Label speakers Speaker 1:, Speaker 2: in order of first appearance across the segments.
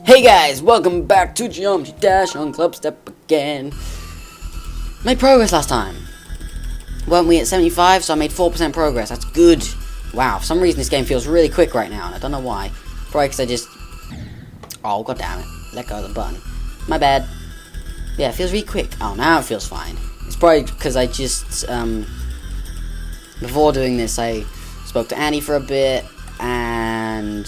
Speaker 1: Hey guys, welcome back to Geometry Dash on Clubstep again. Made progress last time. Weren't we at 75, so I made 4% progress. That's good. Wow, for some reason this game feels really quick right now, and I don't know why. Probably because I just... Oh, god damn it. Let go of the button. My bad. Yeah, it feels really quick. Oh, now it feels fine. It's probably because I just, before doing this, I spoke to Annie for a bit, and...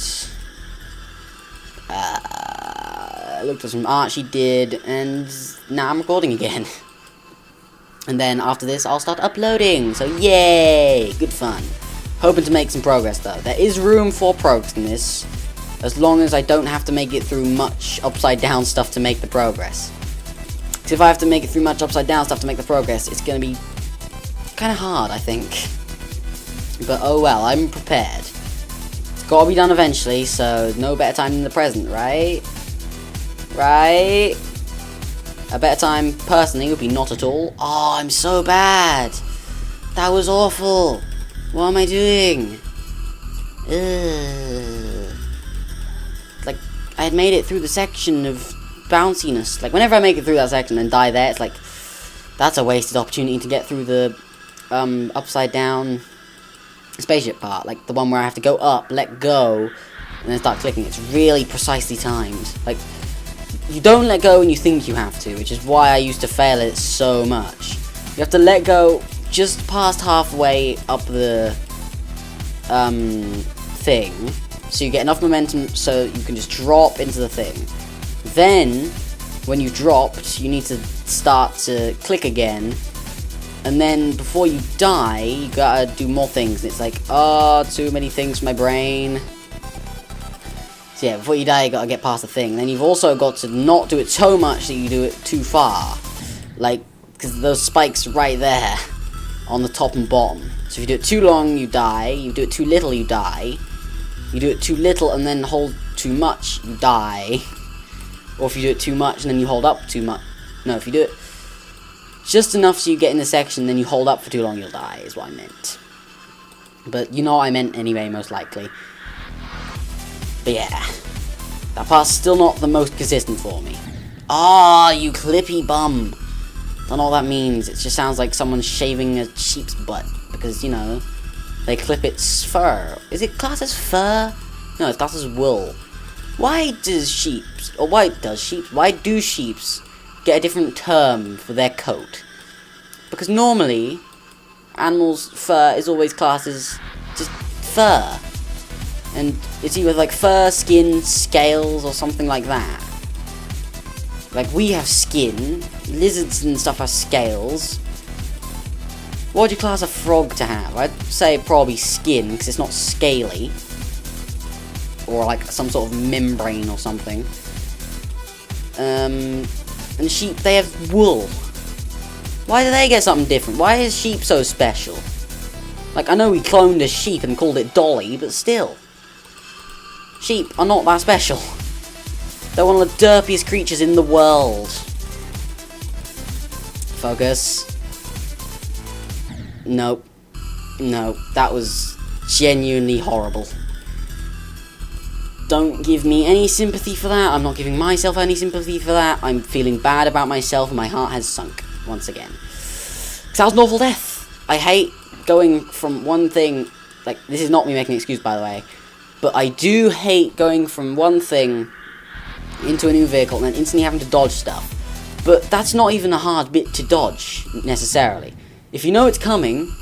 Speaker 1: I looked at some art she did, and now I'm recording again. And then after this, I'll start uploading. So yay! Good fun. Hoping to make some progress though. There is room for progress in this, as long as I don't have to make it through much upside down stuff to make the progress. Because if I have to make it through much upside down stuff to make the progress, it's gonna be kind of hard, I think. But oh well, I'm prepared. It's gotta be done eventually, so no better time than the present, right? Right? A better time, personally, would be not at all. Oh, I'm so bad. That was awful. What am I doing? Ugh. Like, I had made it through the section of bounciness. Like, whenever I make it through that section and die there, it's like, that's a wasted opportunity to get through the, upside down spaceship part. Like, the one where I have to go up, let go, and then start clicking. It's really precisely timed. Like, you don't let go when you think you have to, which is why I used to fail it so much. You have to let go just past halfway up the thing, so you get enough momentum so you can just drop into the thing. Then, when you dropped, you need to start to click again, and then before you die, you gotta do more things. It's like, oh, too many things for my brain. So yeah, before you die, you gotta get past the thing. Then you've also got to not do it so much that you do it too far. Like, because those spikes right there, on the top and bottom. So if you do it too long, you die. You do it too little, you die. You do it too little and then hold too much, you die. Or if you do it too much and then you hold up too much. No, if you do it just enough so you get in the section, then you hold up for too long, you'll die, is what I meant. But you know what I meant anyway, most likely. But yeah, that part's still not the most consistent for me. Ah, you clippy bum. Don't know what that means. It just sounds like someone shaving a sheep's butt. Because, you know, they clip its fur. Is it classed as fur? No, it's classed as wool. Why do sheeps get a different term for their coat? Because normally, animals' fur is always classed as just fur. And it's either like fur, skin, scales, or something like that. Like, we have skin, lizards and stuff have scales. What would you class a frog to have? I'd say probably skin, because it's not scaly. Or like some sort of membrane or something. And sheep, they have wool. Why do they get something different? Why is sheep so special? Like, I know we cloned a sheep and called it Dolly, but still. Sheep are not that special. They're one of the derpiest creatures in the world. Focus. Nope. No, that was genuinely horrible. Don't give me any sympathy for that. I'm not giving myself any sympathy for that. I'm feeling bad about myself and my heart has sunk once again. 'Cause that was an awful death. I hate going from one thing... Like, this is not me making an excuse, by the way. But I do hate going from one thing into a new vehicle and then instantly having to dodge stuff. But that's not even a hard bit to dodge, necessarily. If you know it's coming,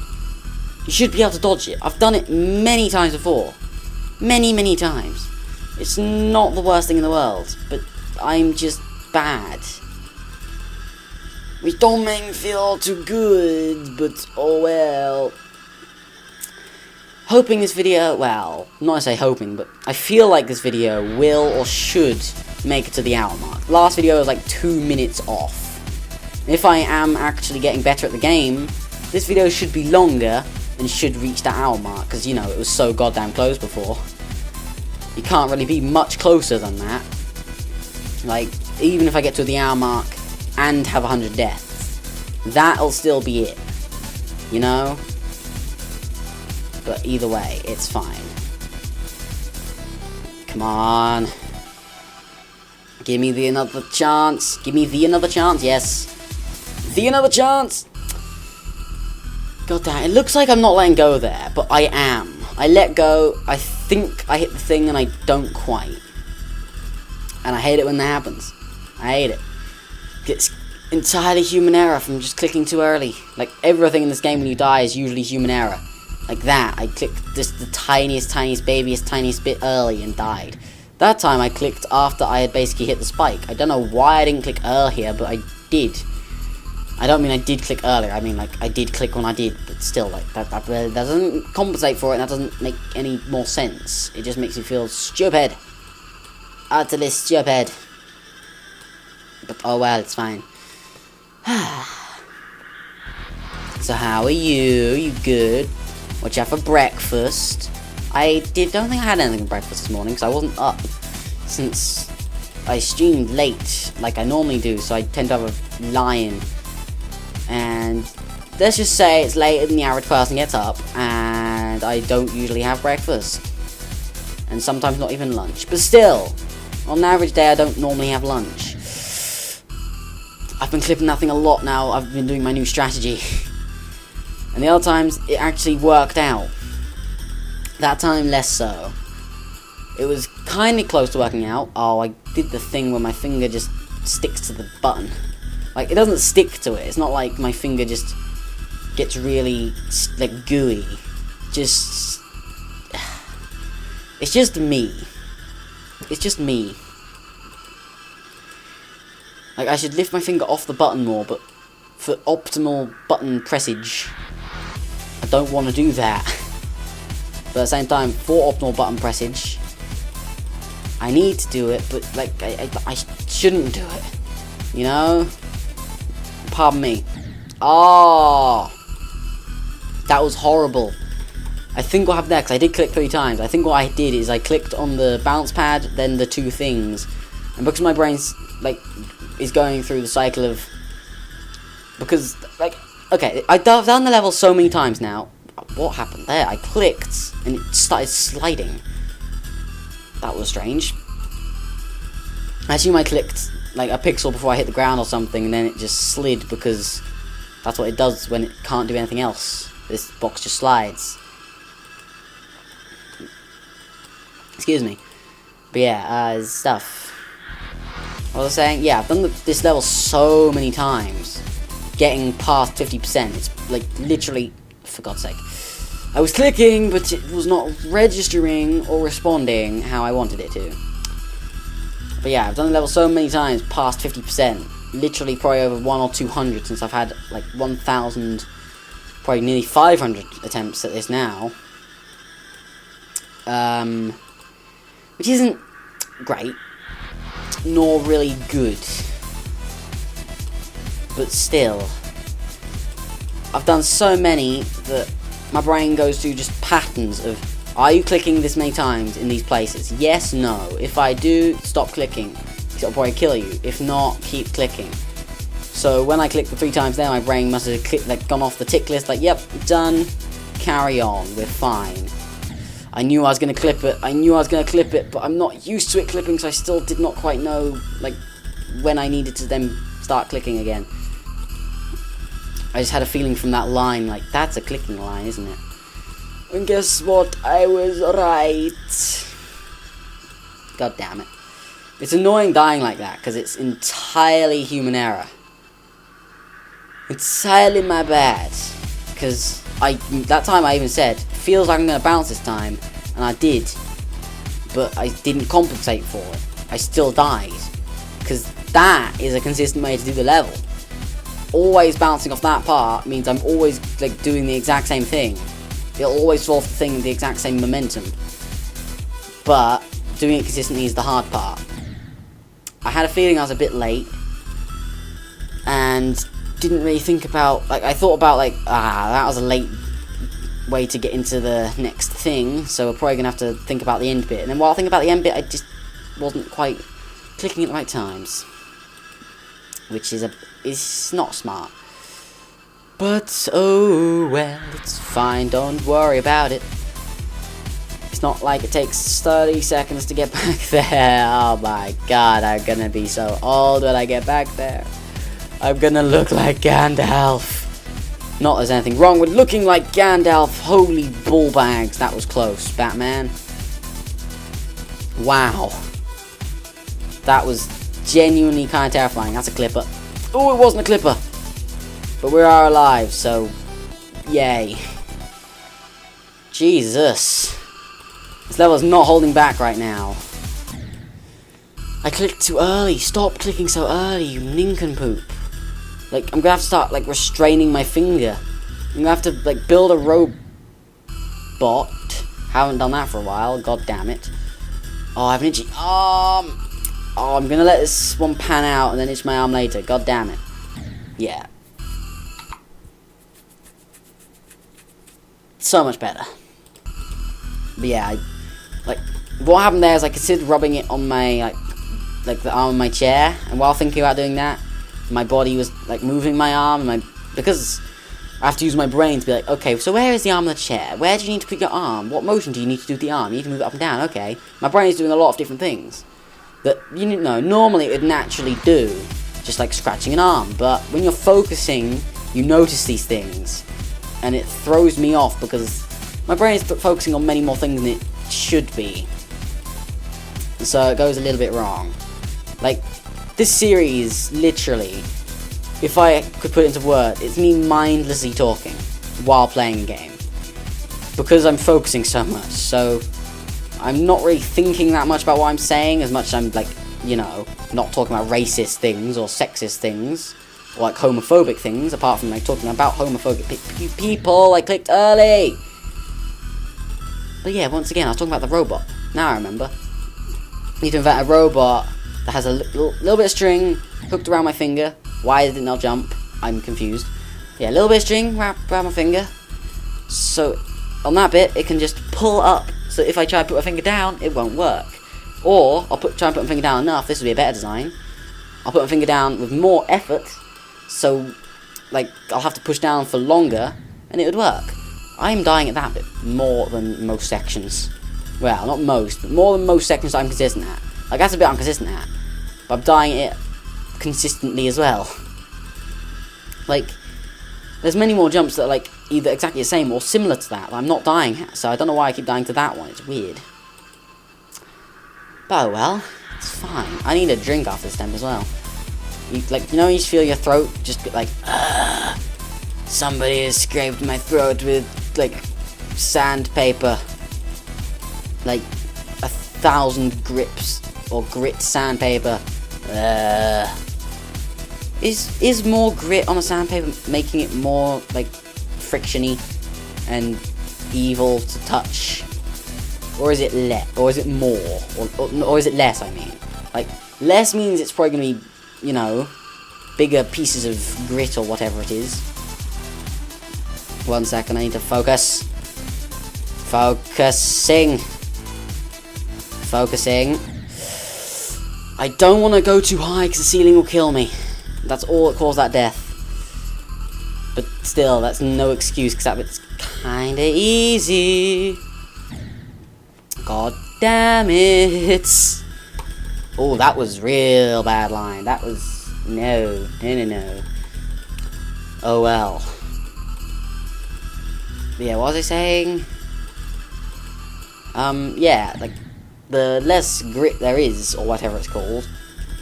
Speaker 1: you should be able to dodge it. I've done it many times before. Many, many times. It's not the worst thing in the world, but I'm just bad. Which don't make me feel too good, but oh well. Hoping this video, well, not to say hoping, but I feel like this video will or should make it to the hour mark. The last video was like 2 minutes off. If I am actually getting better at the game, this video should be longer and should reach that hour mark, because, you know, it was so goddamn close before. You can't really be much closer than that. Like, even if I get to the hour mark and have 100 deaths, that'll still be it. You know? But either way, it's fine. Come on. Give me the another chance. Give me the another chance. Yes. The another chance. God damn. It looks like I'm not letting go there, but I am. I let go. I think I hit the thing and I don't quite. And I hate it when that happens. I hate it. It's entirely human error from just clicking too early. Like, everything in this game when you die is usually human error. Like that. I clicked just the tiniest, babiest, tiniest bit early and died. That time I clicked after I had basically hit the spike. I don't know why I didn't click earlier, but I did. I don't mean I did click earlier, I mean, like, I did click when I did, but still, like, that doesn't compensate for it, and that doesn't make any more sense. It just makes me feel stupid. Utterly stupid. But, oh well, it's fine. So, how are you? You good? What you have for breakfast? I don't think I had anything for breakfast this morning, because I wasn't up, since I streamed late, like I normally do, so I tend to have a lion. And let's just say it's later than the average person gets up, and I don't usually have breakfast. And sometimes not even lunch. But still, on an average day I don't normally have lunch. I've been clipping that thing a lot now. I've been doing my new strategy. And the other times, it actually worked out. That time, less so. It was kind of close to working out. Oh, I did the thing where my finger just sticks to the button. Like, it doesn't stick to it. It's not like my finger just gets really, like, gooey. Just... It's just me. It's just me. Like, I should lift my finger off the button more, but for optimal button pressage, I don't want to do that. But at the same time, for optimal button pressage, I need to do it, but, like, I shouldn't do it. You know? Pardon me. Oh, that was horrible. I think what happened next, I did click 3 times. I think what I did is I clicked on the bounce pad, then the 2 things. And because my brain's, like, is going through the cycle of... Because, like, okay, I've done the level so many times now. What happened there? I clicked, and it started sliding. That was strange. I assume I clicked like a pixel before I hit the ground or something, and then it just slid because that's what it does when it can't do anything else. This box just slides. Excuse me. But yeah, stuff. What was I saying? Yeah, I've done this level so many times. Getting past 50%. It's like literally, for God's sake. I was clicking, but it was not registering or responding how I wanted it to. But yeah, I've done the level so many times, past 50%. Literally probably over 100 or 200 since I've had like 1,000, probably nearly 500 attempts at this now. Which isn't great, nor really good. But still, I've done so many that my brain goes through just patterns of, are you clicking this many times in these places? Yes, no. If I do, stop clicking. It'll probably kill you. If not, keep clicking. So when I click the 3 times there, my brain must have gone off the tick list, like, yep, done, carry on, we're fine. I knew I was going to clip it, but I'm not used to it clipping, so I still did not quite know, like, when I needed to then start clicking again. I just had a feeling from that line, like, that's a clicking line, isn't it? And guess what? I was right. God damn it. It's annoying dying like that, because it's entirely human error. Entirely my bad. Because that time I even said, feels like I'm going to bounce this time, and I did. But I didn't compensate for it. I still died. Because that is a consistent way to do the level. Always bouncing off that part means I'm always like doing the exact same thing. It'll always fall off the thing with the exact same momentum. But doing it consistently is the hard part. I had a feeling I was a bit late. And didn't really think about, like, I thought about, like, that was a late way to get into the next thing, so we're probably going to have to think about the end bit. And then while I think about the end bit, I just wasn't quite clicking at the right times. Which is not smart. But, oh, well, it's fine, don't worry about it. not like it takes 30 seconds to get back there. Oh my god, I'm gonna be so old when I get back there. I'm gonna look like Gandalf. Not there's anything wrong with looking like Gandalf. Holy bull bags, that was close, Batman. Wow. That was genuinely kind of terrifying. That's a clipper. Oh, it wasn't a clipper. But we are alive, so yay. Jesus. This level is not holding back right now. I clicked too early. Stop clicking so early, you nincompoop. Like, I'm gonna have to start, like, restraining my finger. I'm gonna have to, like, build a robot. Haven't done that for a while. God damn it. Oh, I have an itchy arm. Oh, I'm gonna let this one pan out and then itch my arm later. God damn it. Yeah. So much better. But yeah, like, what happened there is I considered rubbing it on my, like the arm of my chair, and while thinking about doing that, my body was, like, moving my arm, and because I have to use my brain to be like, okay, so where is the arm of the chair? Where do you need to put your arm? What motion do you need to do with the arm? You need to move it up and down, okay. My brain is doing a lot of different things that, you know, normally it would naturally do, just like scratching an arm, but when you're focusing, you notice these things, and it throws me off because my brain is focusing on many more things than it should be. So it goes a little bit wrong. Like, this series, literally, if I could put it into words, it's me mindlessly talking while playing a game. Because I'm focusing so much, so I'm not really thinking that much about what I'm saying, as much as I'm, like, you know, not talking about racist things or sexist things, or like homophobic things, apart from like talking about homophobic people. I clicked early! But yeah, once again, I was talking about the robot. Now I remember. You need to invent a robot that has a little bit of string hooked around my finger. Why did it not jump? I'm confused. Yeah, a little bit of string wrapped around my finger. So, on that bit, it can just pull up. So if I try to put my finger down, it won't work. Or, I'll try and put my finger down enough. This would be a better design. I'll put my finger down with more effort. So, like, I'll have to push down for longer, and it would work. I'm dying at that bit more than most sections. Well, not most, but more than most sections I'm consistent at. Like, that's a bit I'm consistent at. But I'm dying at it consistently as well. Like, there's many more jumps that are, like, either exactly the same or similar to that I'm not dying at. So I don't know why I keep dying to that one. It's weird. But oh well. It's fine. I need a drink after this temp as well. You know, you just feel your throat just like, somebody has scraped my throat with, like, sandpaper. Like, 1,000 grips or grit sandpaper. Is more grit on a sandpaper making it more, like, frictiony and evil to touch? Or is it or is it more? Or is it less, I mean? Like, less means it's probably going to be, you know, bigger pieces of grit or whatever it is. 1 second, I need to focus. Focusing. I don't want to go too high because the ceiling will kill me. That's all that caused that death. But still, that's no excuse because that bit's kinda easy. God damn it. Oh, that was real bad line. That was... No. Oh well. But yeah, what was I saying? Yeah, like, the less grit there is, or whatever it's called,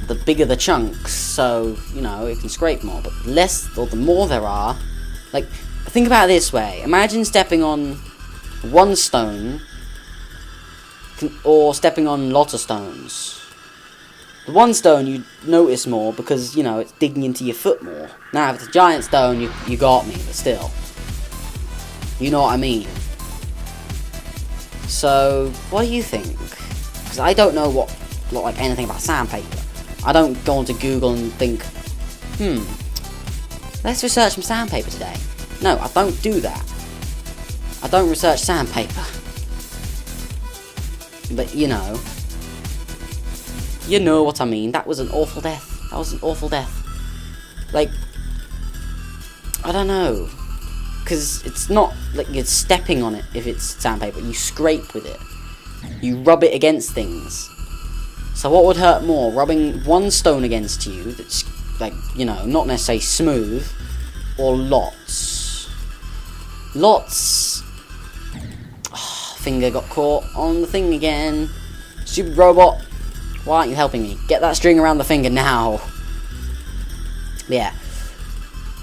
Speaker 1: the bigger the chunks, so, you know, it can scrape more, but less, or the more there are, like, think about it this way, imagine stepping on one stone, or stepping on lots of stones. The one stone you notice more, because, you know, it's digging into your foot more. Now, if it's a giant stone, you got me, but still. You know what I mean. So, what do you think? Because I don't know like anything about sandpaper. I don't go onto Google and think, let's research some sandpaper today. No, I don't do that. I don't research sandpaper. But, you know what I mean. That was an awful death. Like, I don't know. Because it's not like you're stepping on it if it's sandpaper. You scrape with it. you rub it against things. So what would hurt more? Rubbing one stone against you that's, like, you know, not necessarily smooth, or lots? Lots. Oh, finger got caught on the thing again. Stupid robot. Why aren't you helping me? Get that string around the finger now. Yeah.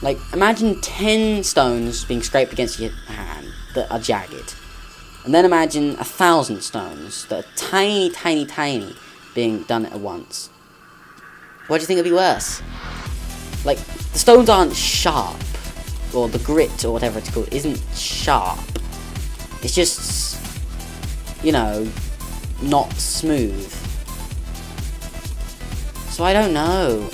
Speaker 1: Like, imagine 10 stones being scraped against your hand that are jagged. And then imagine 1,000 stones that are tiny, tiny, tiny being done at once. What do you think would be worse? Like, the stones aren't sharp. Or the grit, or whatever it's called, isn't sharp. It's just, you know, not smooth. So I don't know.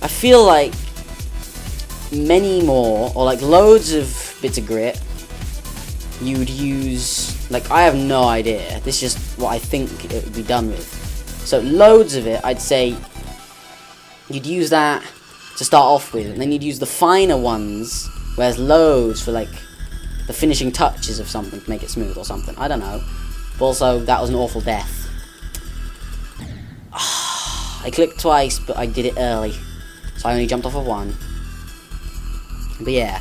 Speaker 1: I feel like many more, or like loads of bits of grit, you'd use, like, I have no idea. This is just what I think it would be done with. So loads of it, I'd say, you'd use that to start off with, and then you'd use the finer ones, whereas loads for, like, the finishing touches of something to make it smooth or something. I don't know. But also, that was an awful death. I clicked twice, but I did it early. So I only jumped off of one. But yeah.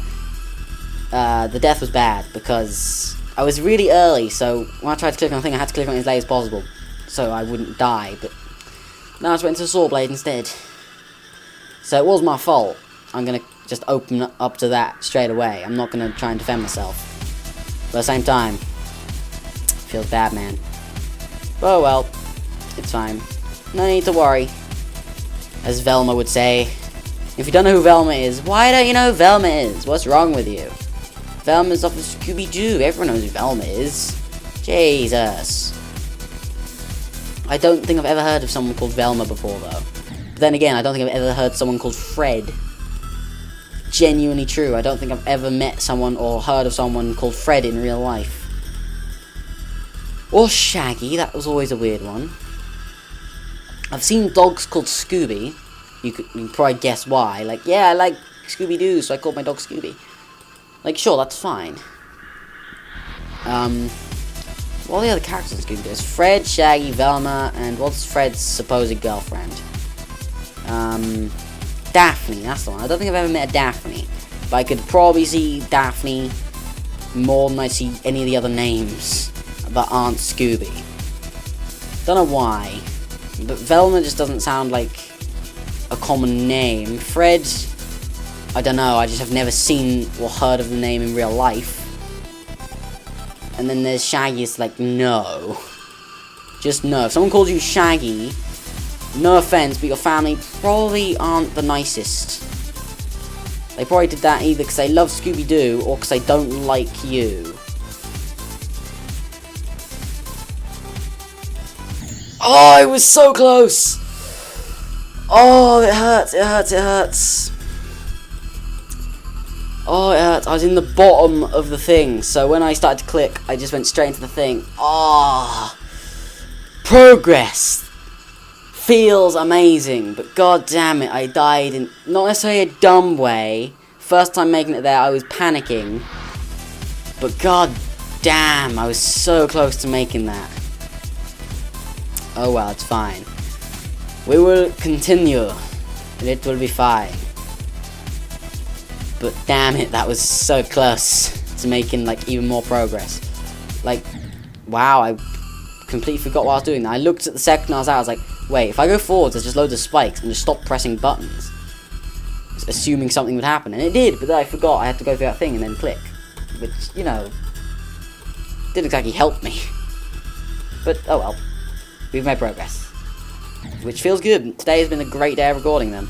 Speaker 1: The death was bad, because I was really early, so when I tried to click on the thing, I had to click on it as late as possible, so I wouldn't die, but now I just went to the saw blade instead. So it was my fault. I'm gonna just open up to that straight away. I'm not gonna try and defend myself. But at the same time, feels bad, man. Oh well, it's fine. No need to worry. As Velma would say. If you don't know who Velma is, why don't you know who Velma is? What's wrong with you? Velma's off of Scooby-Doo. Everyone knows who Velma is. Jesus. I don't think I've ever heard of someone called Velma before, though. But then again, I don't think I've ever heard someone called Fred. Genuinely true. I don't think I've ever met someone or heard of someone called Fred in real life. Or Shaggy. That was always a weird one. I've seen dogs called Scooby. You can probably guess why. Like, yeah, I like Scooby-Doo, so I called my dog Scooby. Like, sure, that's fine. What are the other characters in Scooby-Doo? There's Fred, Shaggy, Velma, and what's Fred's supposed girlfriend? Daphne, that's the one. I don't think I've ever met a Daphne. But I could probably see Daphne more than I see any of the other names that aren't Scooby. Don't know why. But Velma just doesn't sound like a common name. Fred, I don't know, I just have never seen or heard of the name in real life. And then there's Shaggy, it's like, no. Just no. If someone calls you Shaggy, no offense, but your family probably aren't the nicest. They probably did that either because they love Scooby-Doo or because they don't like you. Oh, it was so close! Oh, it hurts, it hurts, it hurts. Oh, it hurts. I was in the bottom of the thing, so when I started to click, I just went straight into the thing. Oh, progress feels amazing, but god damn it, I died in not necessarily a dumb way. First time making it there, I was panicking, but god damn, I was so close to making that. Oh well, it's fine. We will continue, and it will be fine. But damn it, that was so close to making, like, even more progress. Like, wow, I completely forgot what I was doing. I looked at the second I was out, I was like, wait, if I go forwards, there's just loads of spikes, and just stop pressing buttons. Just assuming something would happen, and it did, but then I forgot I had to go through that thing and then click. Which, you know, didn't exactly help me. But, oh well. We've made progress. Which feels good. Today has been a great day of recording them.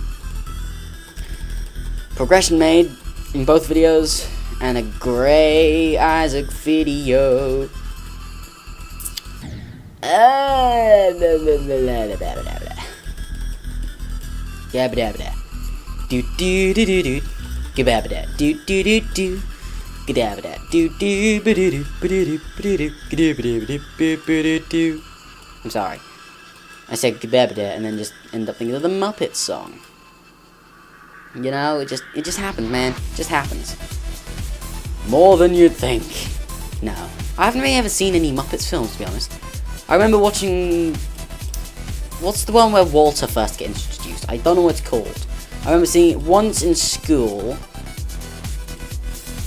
Speaker 1: Progression made in both videos, and a Grey Isaac video. Do do do do do. Gababada. Do do do do. Gadabada. Do do do do do. I'm sorry. I said Gababada and then just ended up thinking of the Muppets song. You know, it just happens, man. It just happens. More than you'd think. No, I haven't really ever seen any Muppets films, to be honest. I remember watching... What's the one where Walter first gets introduced? I don't know what it's called. I remember seeing it once in school,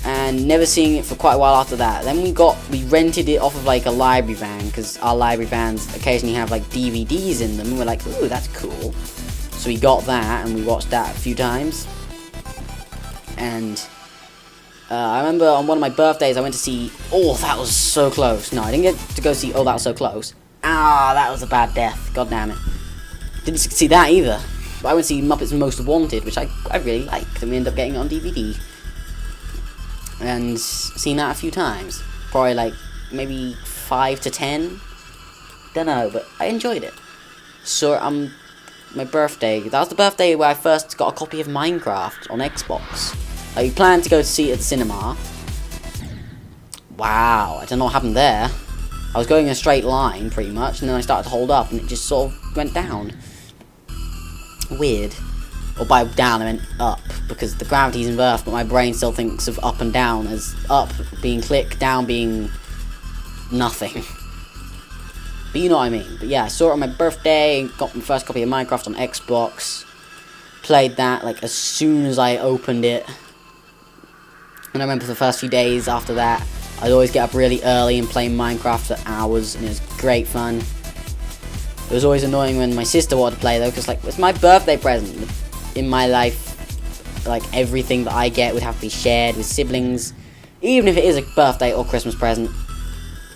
Speaker 1: and never seeing it for quite a while after that. Then we rented it off of like a library van, because our library vans occasionally have like DVDs in them, and we're like, ooh, that's cool. So we got that, and we watched that a few times. And I remember on one of my birthdays, I went to see... Oh, that was so close. No, I didn't get to go see Oh, That Was So Close. Ah, that was a bad death. God damn it. Didn't see that either. But I went to see Muppets Most Wanted, which I really liked, and we ended up getting it on DVD. And seen that a few times. Probably like maybe 5 to 10. Don't know, but I enjoyed it. So my birthday, that was the birthday where I first got a copy of Minecraft on Xbox. I planned to go to see it at the cinema. Wow, I don't know what happened there. I was going in a straight line, pretty much, and then I started to hold up, and it just sort of went down. Weird. Or by down, I meant up, because the gravity's inverse, but my brain still thinks of up and down as up being click, down being nothing. But you know what I mean. But yeah, I saw it on my birthday, got my first copy of Minecraft on Xbox, played that like as soon as I opened it. And I remember for the first few days after that, I'd always get up really early and play Minecraft for hours, and it was great fun. It was always annoying when my sister wanted to play though, because like, it's my birthday present. In my life, like everything that I get would have to be shared with siblings, even if it is a birthday or Christmas present.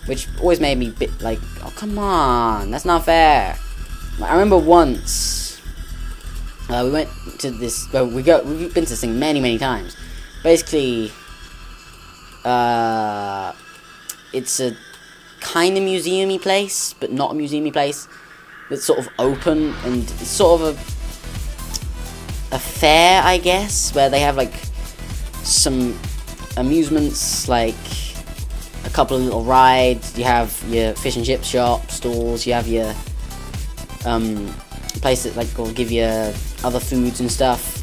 Speaker 1: Which always made me a bit like, oh come on, that's not fair. Like, I remember once we went to this. Well, we've been to this thing many times. Basically, it's a kind of museum-y place, but not a museum-y place. It's sort of open, and it's sort of a fair, I guess, where they have like some amusements, like a couple of little rides. You have your fish and chip shop stalls. You have your place that like will give you other foods and stuff,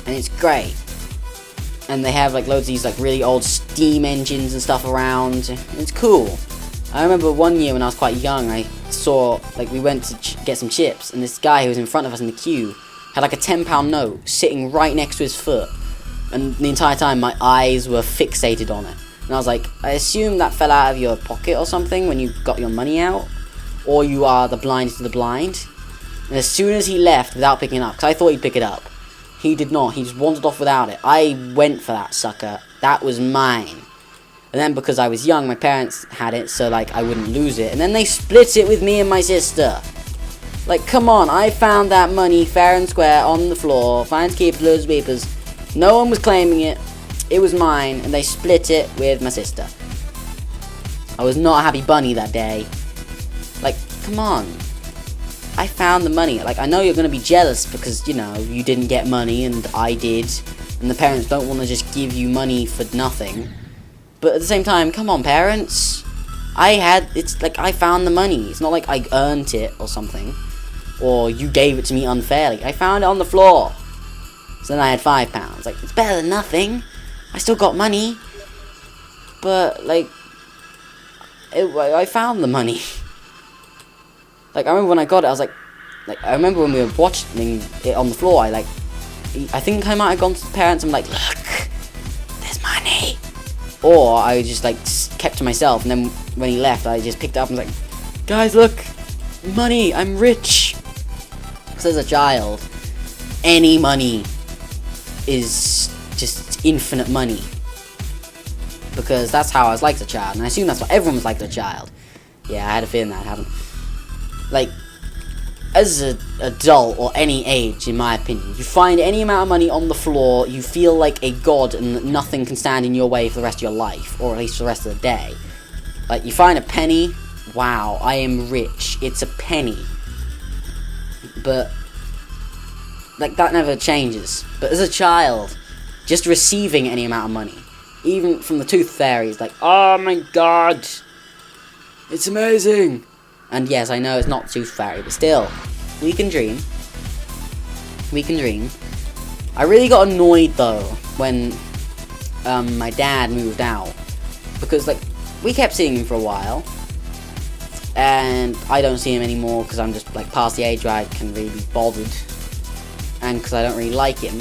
Speaker 1: and it's great. And they have like loads of these like really old steam engines and stuff around. It's cool. I remember one year when I was quite young, I saw like we went to get some chips, and this guy who was in front of us in the queue had like a £10 note sitting right next to his foot, and the entire time my eyes were fixated on it. And I was like, I assume that fell out of your pocket or something when you got your money out, or you are the blind to the blind. And as soon as he left without picking it up, because I thought he'd pick it up, he did not. He just wandered off without it. I went for that sucker. That was mine. And then because I was young, my parents had it, so like I wouldn't lose it. And then they split it with me and my sister. Like, come on, I found that money fair and square on the floor. Fines, keepers, losers, weepers. No one was claiming it. It was mine, and they split it with my sister. I was not a happy bunny that day. Like, come on. I found the money. Like, I know you're going to be jealous because, you know, you didn't get money and I did. And the parents don't want to just give you money for nothing. But at the same time, come on, parents. It's like I found the money. It's not like I earned it or something. Or you gave it to me unfairly. I found it on the floor. So then I had £5. Like, it's better than nothing. I still got money. But, like, I found the money. Like, I remember when I got it, I was like, I remember when we were watching it on the floor, I think I might have gone to the parents and I'm like, look, there's money. Or I just, like, kept to myself, and then when he left, I just picked it up and was like, guys, look, money, I'm rich. Because as a child, any money is just infinite money. Because that's how I was like as a child, and I assume that's what everyone was like as a child. Yeah, I had a feeling that happened. Like, as an adult, or any age, in my opinion, you find any amount of money on the floor, you feel like a god, and nothing can stand in your way for the rest of your life, or at least for the rest of the day. Like, you find a penny, wow, I am rich, it's a penny. But, like, that never changes. But as a child, just receiving any amount of money, even from the tooth fairy, is like, oh my god, it's amazing. And yes, I know it's not tooth fairy, but still, we can dream. We can dream. I really got annoyed though when my dad moved out, because, like, we kept seeing him for a while, and I don't see him anymore because I'm just, like, past the age where I can really be bothered, and because I don't really like him.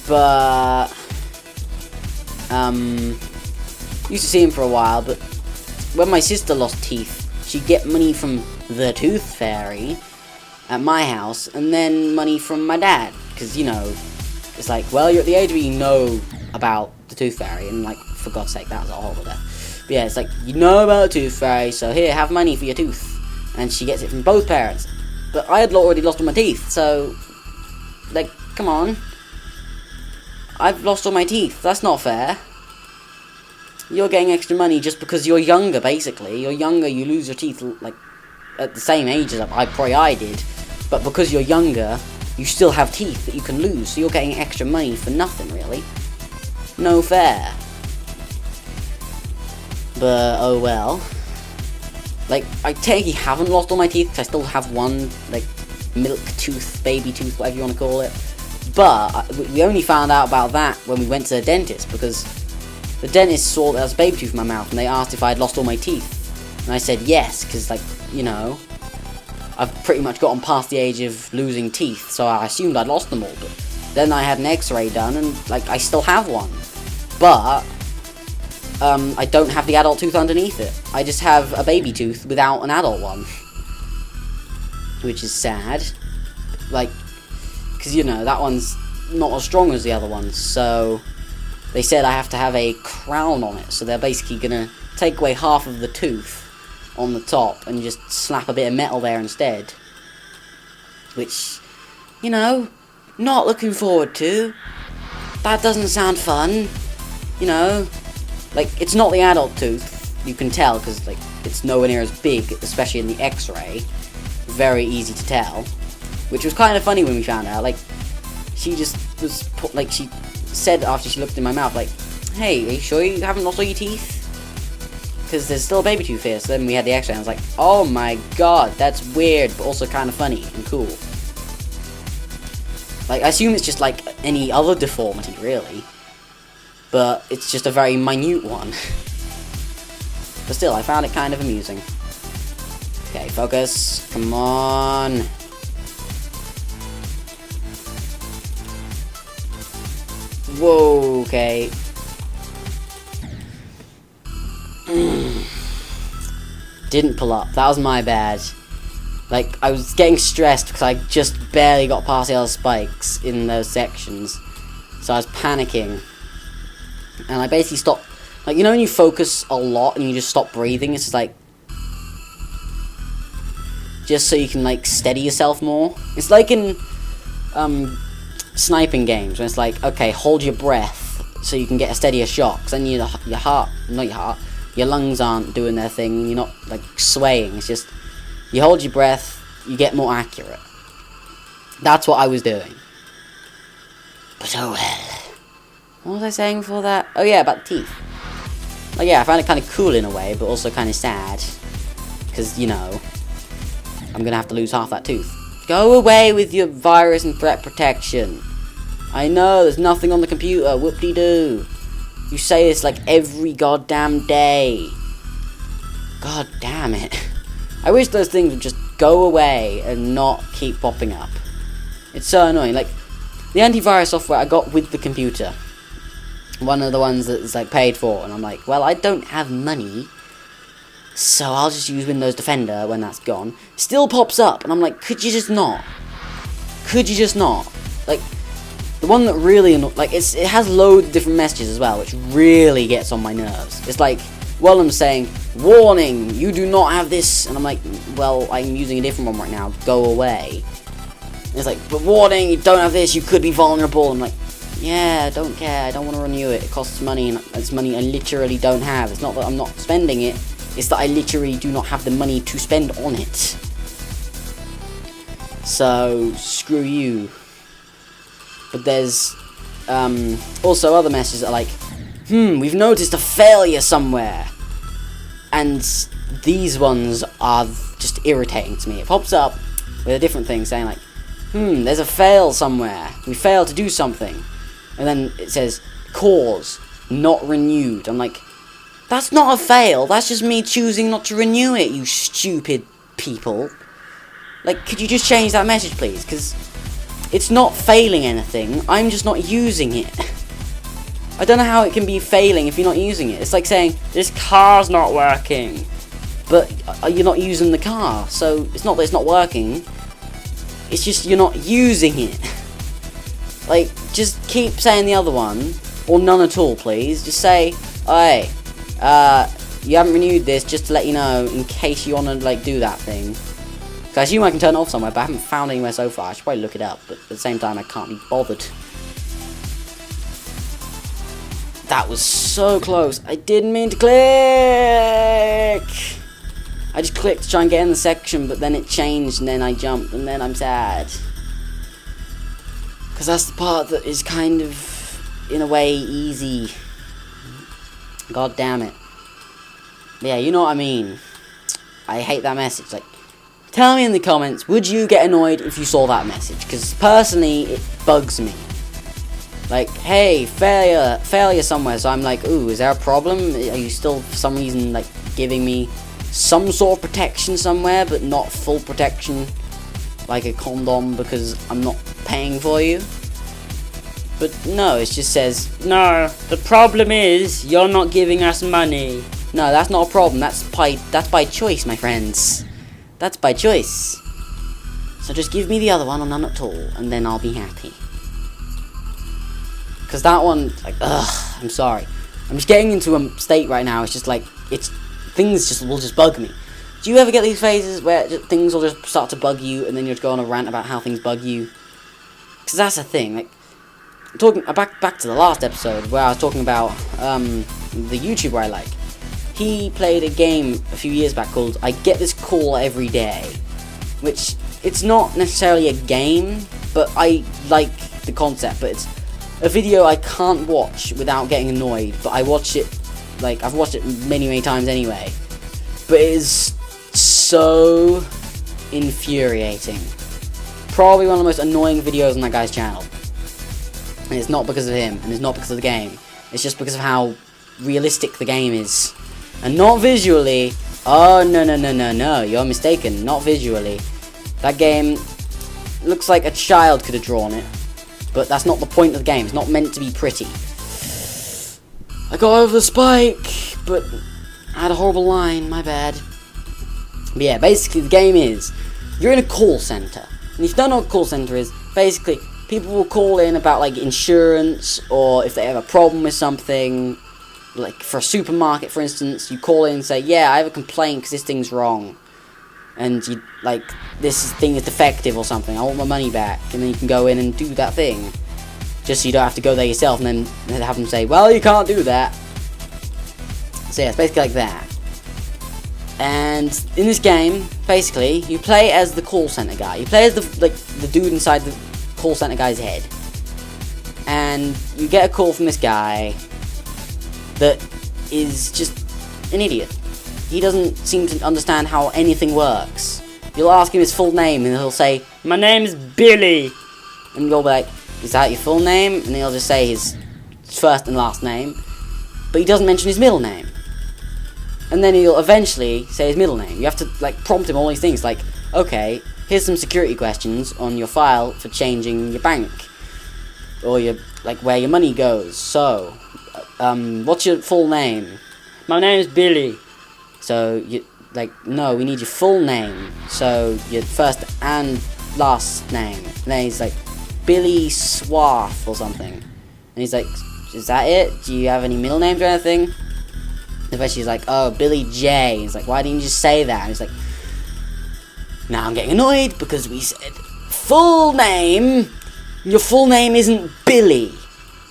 Speaker 1: But used to see him for a while, but when my sister lost teeth, she'd get money from the Tooth Fairy at my house, and then money from my dad, because, you know, it's like, well, you're at the age where you know about the Tooth Fairy, and, like, for God's sake, that was a horrible death. But yeah, it's like, you know about the Tooth Fairy, so here, have money for your tooth. And she gets it from both parents. But I had already lost all my teeth, so, like, come on. I've lost all my teeth, that's not fair. You're getting extra money just because you're younger, basically. You're younger, you lose your teeth, like, at the same age as I did. But because you're younger, you still have teeth that you can lose, so you're getting extra money for nothing, really. No fair. But, oh well. Like, I technically haven't lost all my teeth, because I still have one, like, milk tooth, baby tooth, whatever you want to call it. But, we only found out about that when we went to the dentist, because the dentist saw that there was a baby tooth in my mouth, and they asked if I had lost all my teeth. And I said yes, because, like, you know, I've pretty much gotten past the age of losing teeth, so I assumed I'd lost them all. But then I had an x-ray done, and, like, I still have one. But I don't have the adult tooth underneath it. I just have a baby tooth without an adult one. Which is sad. Like, because, you know, that one's not as strong as the other ones, so they said I have to have a crown on it, so they're basically gonna take away half of the tooth on the top and just slap a bit of metal there instead. Which, you know, not looking forward to. That doesn't sound fun. You know, like, it's not the adult tooth, you can tell, because, like, it's nowhere near as big, especially in the x-ray. Very easy to tell. Which was kind of funny when we found out. Like, she just was, like, she said after she looked in my mouth, like, hey, are you sure you haven't lost all your teeth? Because there's still a baby tooth here. So then we had the x-ray, and I was like, oh my god, that's weird, but also kind of funny and cool. Like, I assume it's just like any other deformity, really. But it's just a very minute one. But still, I found it kind of amusing. Okay, focus. Come on. Whoa, okay. Didn't pull up. That was my bad. Like, I was getting stressed because I just barely got past the other spikes in those sections. So I was panicking. And I basically stopped. Like, you know when you focus a lot and you just stop breathing? It's just like, just so you can, like, steady yourself more. It's like in sniping games, when it's like, okay, hold your breath so you can get a steadier shot, because then your lungs aren't doing their thing, you're not, like, swaying. It's just, you hold your breath, you get more accurate. That's what I was doing. But oh well. What was I saying before that? Oh yeah, about the teeth. Like, yeah, I found it kind of cool in a way, but also kind of sad. Because, you know, I'm going to have to lose half that tooth. Go away with your virus and threat protection. I know, there's nothing on the computer. Whoop-de-doo. You say this like every goddamn day. God damn it. I wish those things would just go away and not keep popping up. It's so annoying. Like, the antivirus software I got with the computer. One of the ones that's, like, paid for. And I'm like, well, I don't have money, so I'll just use Windows Defender when that's gone. Still pops up, and I'm like, could you just not? Could you just not? Like, the one that really like, it has loads of different messages as well, which really gets on my nerves. It's like, well, I'm saying, warning, you do not have this, and I'm like, well, I'm using a different one right now, go away. And it's like, but warning, you don't have this, you could be vulnerable. I'm like, yeah, I don't care, I don't want to renew it, it costs money, and it's money I literally don't have. It's not that I'm not spending it, it's that I literally do not have the money to spend on it. So, screw you. But there's also other messages that are like, we've noticed a failure somewhere. And these ones are just irritating to me. It pops up with a different thing saying like, there's a fail somewhere. We failed to do something. And then it says, cause, not renewed. I'm like, That's not a fail. That's just me choosing not to renew it, you stupid people. Like, could you just change that message, please? Because it's not failing anything. I'm just not using it. I don't know how it can be failing if you're not using it. It's like saying, this car's not working. But you're not using the car. So, it's not that it's not working. It's just you're not using it. Like, just keep saying the other one. Or none at all, please. Just say, hey, you haven't renewed this, just to let you know, in case you want to, like, do that thing. So I assume I can turn it off somewhere, but I haven't found anywhere so far. I should probably look it up, but at the same time, I can't be bothered. That was so close. I didn't mean to click! I just clicked to try and get in the section, but then it changed, and then I jumped, and then I'm sad. Because that's the part that is kind of, in a way, easy. God damn it. Yeah, you know what I mean. I hate that message. Like, tell me in the comments, would you get annoyed if you saw that message? Because personally, it bugs me. Like, hey, failure somewhere. So I'm like, ooh, is there a problem? Are you still, for some reason, like, giving me some sort of protection somewhere, but not full protection? Like a condom, because I'm not paying for you? But no, it just says, no, the problem is, you're not giving us money. No, that's not a problem. That's by choice, my friends. That's by choice. So just give me the other one or none at all, and then I'll be happy. Because that one, like, ugh, I'm sorry. I'm just getting into a state right now, it's just like, things will just bug me. Do you ever get these phases where things will just start to bug you, and then you just go on a rant about how things bug you? Because that's the thing, like, talking back to the last episode, where I was talking about, the YouTuber I like. He played a game a few years back called I Get This Call Every Day, which, it's not necessarily a game, but I like the concept, but it's a video I can't watch without getting annoyed, but I watch it, like, I've watched it many times anyway, but it is so infuriating. Probably one of the most annoying videos on that guy's channel. And it's not because of him, and it's not because of the game, it's just because of how realistic the game is. And not visually. Oh, no, you're mistaken. Not visually. That game looks like a child could have drawn it. But that's not the point of the game. It's not meant to be pretty. I got over the spike, but I had a horrible line. My bad. But yeah, basically the game is, you're in a call center. And if you don't know what a call center is, basically, people will call in about, like, insurance, or if they have a problem with something. Like, for a supermarket, for instance, you call in and say, yeah, I have a complaint because this thing's wrong. And, you, like, this thing is defective or something. I want my money back. And then you can go in and do that thing. Just so you don't have to go there yourself and then have them say, well, you can't do that. So, yeah, it's basically like that. And in this game, basically, you play as the call center guy. You play as the dude inside the call center guy's head. And you get a call from this guy that is just an idiot. He doesn't seem to understand how anything works. You'll ask him his full name and he'll say, my name's Billy. And you'll be like, is that your full name? And he'll just say his first and last name. But he doesn't mention his middle name. And then he'll eventually say his middle name. You have to, like, prompt him all these things like, okay, here's some security questions on your file for changing your bank. Or your, like, where your money goes. So, what's your full name? My name is Billy. So, you, like, no, we need your full name. So, your first and last name. And then he's like, Billy Swath or something. And he's like, is that it? Do you have any middle names or anything? Eventually he's like, oh, Billy J. He's like, why didn't you just say that? And he's like, now I'm getting annoyed because we said full name. Your full name isn't Billy.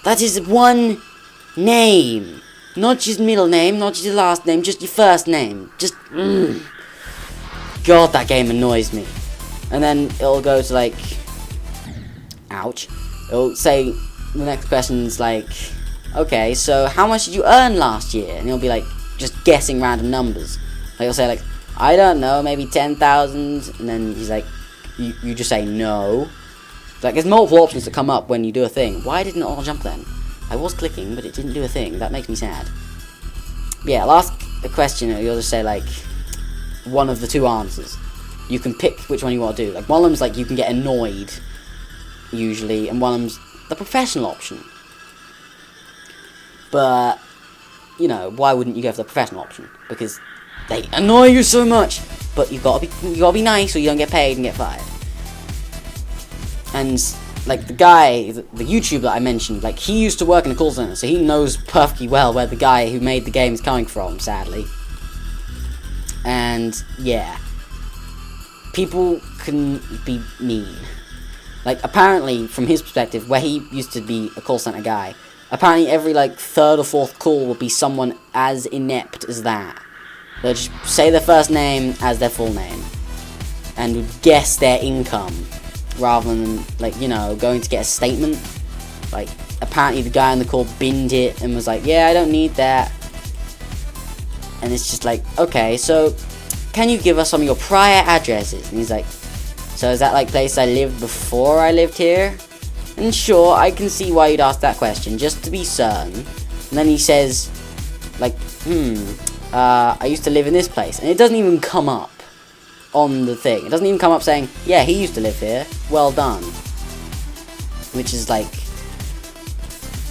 Speaker 1: That is one name. Not your middle name, not your last name, just your first name. Just, God, that game annoys me. And then it'll go to, like, ouch. It'll say, the next question's like, okay, so how much did you earn last year? And he'll be like, just guessing random numbers. Like, he'll say, like, I don't know, maybe 10,000. And then he's like, you just say no. Like, there's multiple options that come up when you do a thing. Why didn't it all jump then? I was clicking, but it didn't do a thing. That makes me sad. Yeah, I'll ask a question and you'll just say, like, one of the two answers. You can pick which one you want to do. Like, one of them's, like, you can get annoyed, usually, and one of them's the professional option. But, you know, why wouldn't you go for the professional option? Because they annoy you so much. But you gotta be nice or you don't get paid and get fired. And, like, the guy, the YouTuber that I mentioned, like, he used to work in a call center, so he knows perfectly well where the guy who made the game is coming from, sadly. And, yeah. People can be mean. Like, apparently, from his perspective, where he used to be a call center guy, apparently every, like, third or fourth call will be someone as inept as that. They'll just say their first name as their full name. And would guess their income. Rather than, like, you know, going to get a statement. Like, apparently the guy on the call binned it and was like, yeah, I don't need that. And it's just like, okay, so can you give us some of your prior addresses? And he's like, so is that like place I lived before I lived here? And sure, I can see why you'd ask that question, just to be certain. And then he says, like, I used to live in this place. And it doesn't even come up on the thing. It doesn't even come up saying, yeah, he used to live here. Well done. Which is like,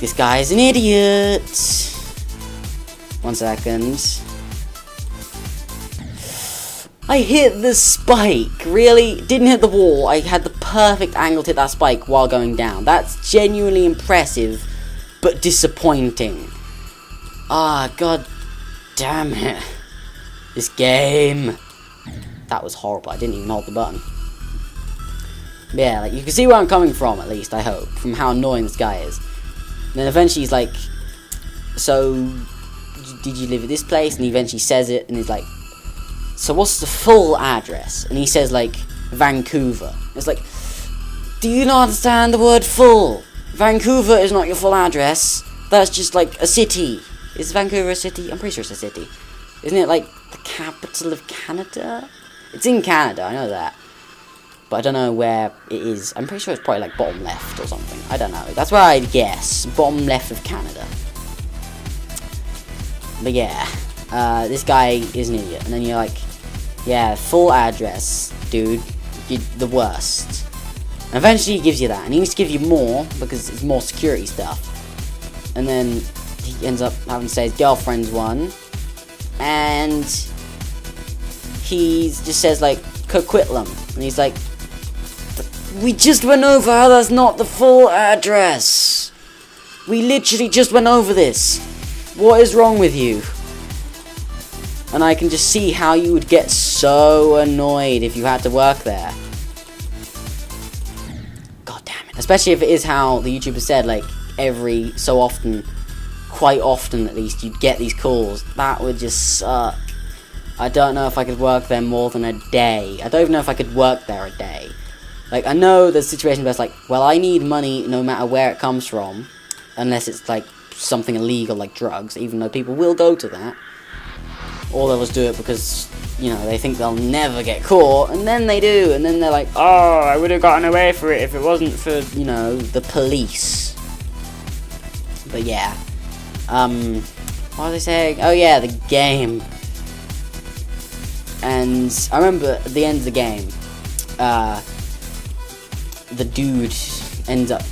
Speaker 1: this guy is an idiot. 1 second. I hit the spike. Really? Didn't hit the wall. I had the perfect angle to hit that spike while going down. That's genuinely impressive, but disappointing. Ah, god damn it. This game. That was horrible. I didn't even hold the button. Yeah, like, you can see where I'm coming from, at least, I hope. From how annoying this guy is. And then eventually he's like, so, did you live at this place? And he eventually says it, and he's like, so what's the full address? And he says, like, Vancouver. It's like, do you not understand the word full? Vancouver is not your full address. That's just, like, a city. Is Vancouver a city? I'm pretty sure it's a city. Isn't it, like, the capital of Canada? It's in Canada, I know that. But I don't know where it is. I'm pretty sure it's probably, like, bottom left or something. I don't know. That's where I'd guess. Bottom left of Canada. But yeah. This guy is an idiot. And then you're like, yeah, full address, dude. You're the worst. And eventually he gives you that. And he needs to give you more, because it's more security stuff. And then he ends up having to say his girlfriend's one. And he just says, like, Coquitlam. And he's like, we just went over how that's not the full address. We literally just went over this. What is wrong with you? And I can just see how you would get so annoyed if you had to work there. God damn it. Especially if it is how the YouTuber said, like, every so often, quite often at least, you'd get these calls. That would just suck. I don't know if I could work there more than a day. I don't even know if I could work there a day. Like, I know there's situations where it's like, well, I need money no matter where it comes from. Unless it's, like, something illegal like drugs, even though people will go to that. Or they'll just do it because, you know, they think they'll never get caught, and then they do, and then they're like, oh, I would have gotten away for it if it wasn't for, you know, the police. But yeah. What was I saying? Oh yeah, the game. And I remember at the end of the game, the dude ends up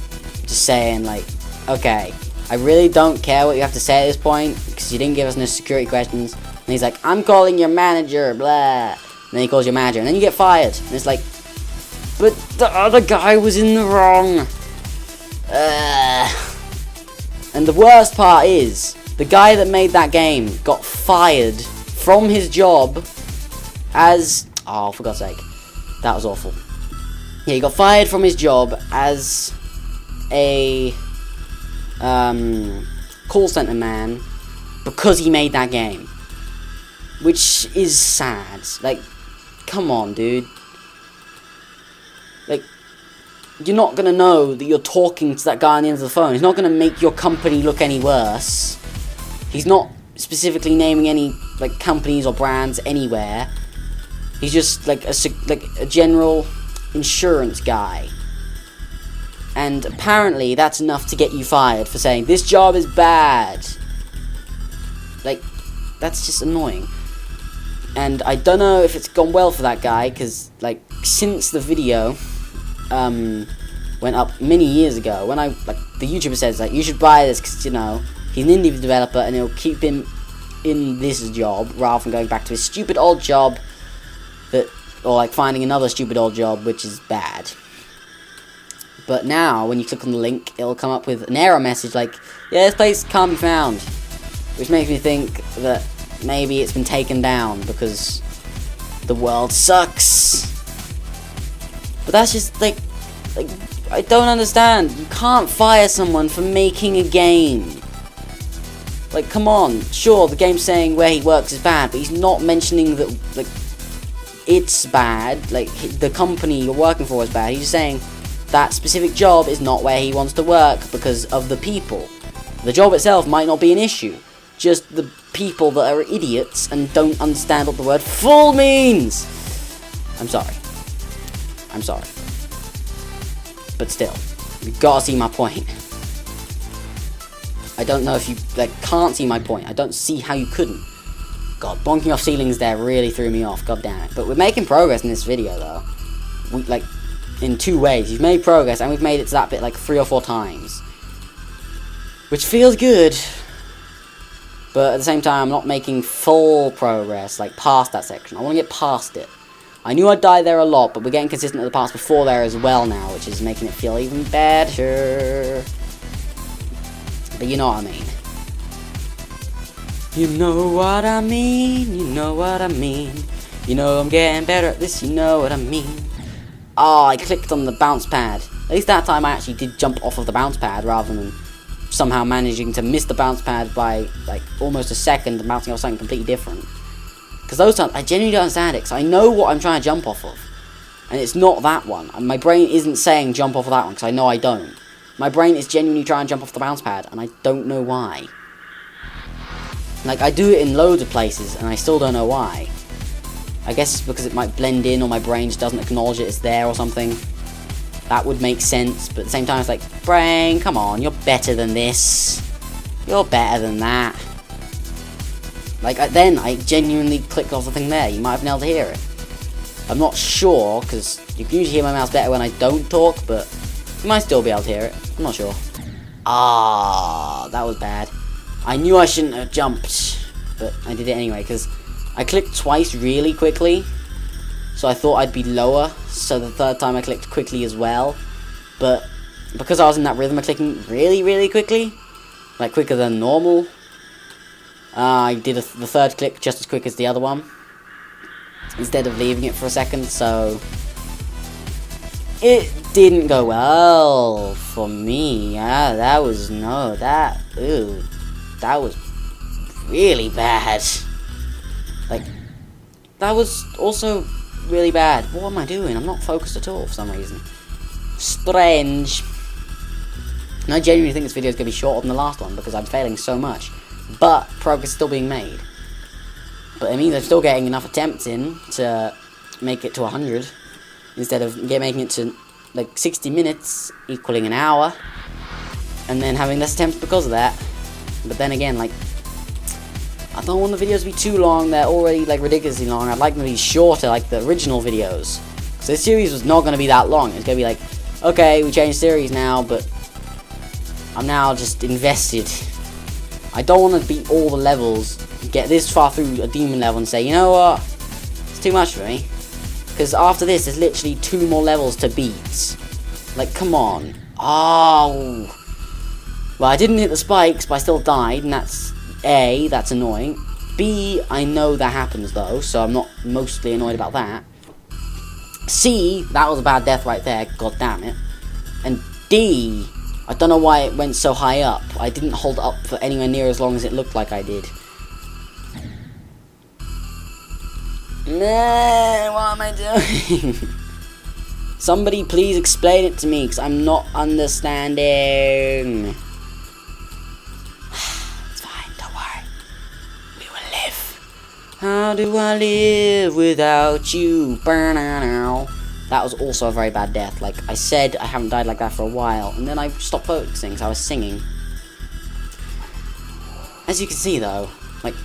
Speaker 1: just saying, like, okay, I really don't care what you have to say at this point, because you didn't give us no security questions. And he's like, I'm calling your manager, blah. And then he calls your manager, and then you get fired. And it's like, but the other guy was in the wrong. And the worst part is, the guy that made that game got fired from his job as... Oh, for God's sake. That was awful. Yeah, he got fired from his job as a call center man because he made that game. Which is sad. Like, come on, dude. Like, you're not gonna know that you're talking to that guy on the end of the phone. He's not gonna make your company look any worse. He's not specifically naming any, like, companies or brands anywhere. He's just, like, a general insurance guy. And apparently that's enough to get you fired for saying, this job is bad. Like, that's just annoying. And I don't know if it's gone well for that guy, because, like, since the video went up many years ago, when the YouTuber says, like, you should buy this because, you know, he's an indie developer and it'll keep him in this job rather than going back to his stupid old job or like finding another stupid old job, which is bad. But now, when you click on the link, it'll come up with an error message like, yeah, this place can't be found. Which makes me think that maybe it's been taken down because the world sucks. But that's just, like, I don't understand. You can't fire someone for making a game. Like, come on. Sure, the game's saying where he works is bad, but he's not mentioning that, like, it's bad. Like, the company you're working for is bad. He's just saying that specific job is not where he wants to work because of the people. The job itself might not be an issue. Just the people that are idiots and don't understand what the word full means. I'm sorry. I'm sorry. But still, you've got to see my point. I don't know if you, like, can't see my point. I don't see how you couldn't. God, bonking off ceilings there really threw me off. God damn it. But we're making progress in this video, though. We, like, in two ways. We've made progress, and we've made it to that bit, like, 3 or 4 times. Which feels good. But at the same time, I'm not making full progress, like, past that section. I want to get past it. I knew I'd die there a lot, but we're getting consistent with the parts before there as well now, which is making it feel even better. But you know what I mean. You know what I mean, you know what I mean. You know I'm getting better at this, you know what I mean. Oh, I clicked on the bounce pad. At least that time I actually did jump off of the bounce pad rather than somehow managing to miss the bounce pad by, like, almost a second and bouncing off something completely different. Because those times, I genuinely don't understand it, because I know what I'm trying to jump off of. And it's not that one. And my brain isn't saying jump off of that one, because I know I don't. My brain is genuinely trying to jump off the bounce pad, and I don't know why. Like, I do it in loads of places, and I still don't know why. I guess it's because it might blend in, or my brain just doesn't acknowledge it's there or something. That would make sense, but at the same time, it's like, brain, come on, you're better than this. You're better than that. Like, then I genuinely clicked off the thing there. You might have been able to hear it. I'm not sure, because you can usually hear my mouse better when I don't talk, but you might still be able to hear it. I'm not sure. Ah, that was bad. I knew I shouldn't have jumped, but I did it anyway, because I clicked twice really quickly, so I thought I'd be lower, so the third time I clicked quickly as well, but because I was in that rhythm of clicking really, really quickly, like quicker than normal, I did the third click just as quick as the other one, instead of leaving it for a second, so it didn't go well for me. That was really bad. Like, that was also really bad. What am I doing? I'm not focused at all for some reason. Strange. And I genuinely think this video is going to be shorter than the last one because I'm failing so much. But progress is still being made. But it means I'm still getting enough attempts in to make it to 100. Instead of making it to, like, 60 minutes, equaling an hour. And then having less attempts because of that. But then again, like, I don't want the videos to be too long. They're already, like, ridiculously long. I'd like them to be shorter, like the original videos. So this series was not going to be that long. It's going to be like, okay, we changed series now, but I'm now just invested. I don't want to beat all the levels, get this far through a demon level and say, you know what, it's too much for me. Because after this, there's literally 2 more levels to beat. Like, come on. Oh. Well, I didn't hit the spikes, but I still died, and that's A, that's annoying. B, I know that happens, though, so I'm not mostly annoyed about that. C, that was a bad death right there, god damn it. And D, I don't know why it went so high up. I didn't hold it up for anywhere near as long as it looked like I did. Man, what am I doing? Somebody please explain it to me, because I'm not understanding. It's fine, don't worry. We will live. How do I live without you? That was also a very bad death. Like I said, I haven't died like that for a while, and then I stopped focusing, so I was singing. As you can see though, like,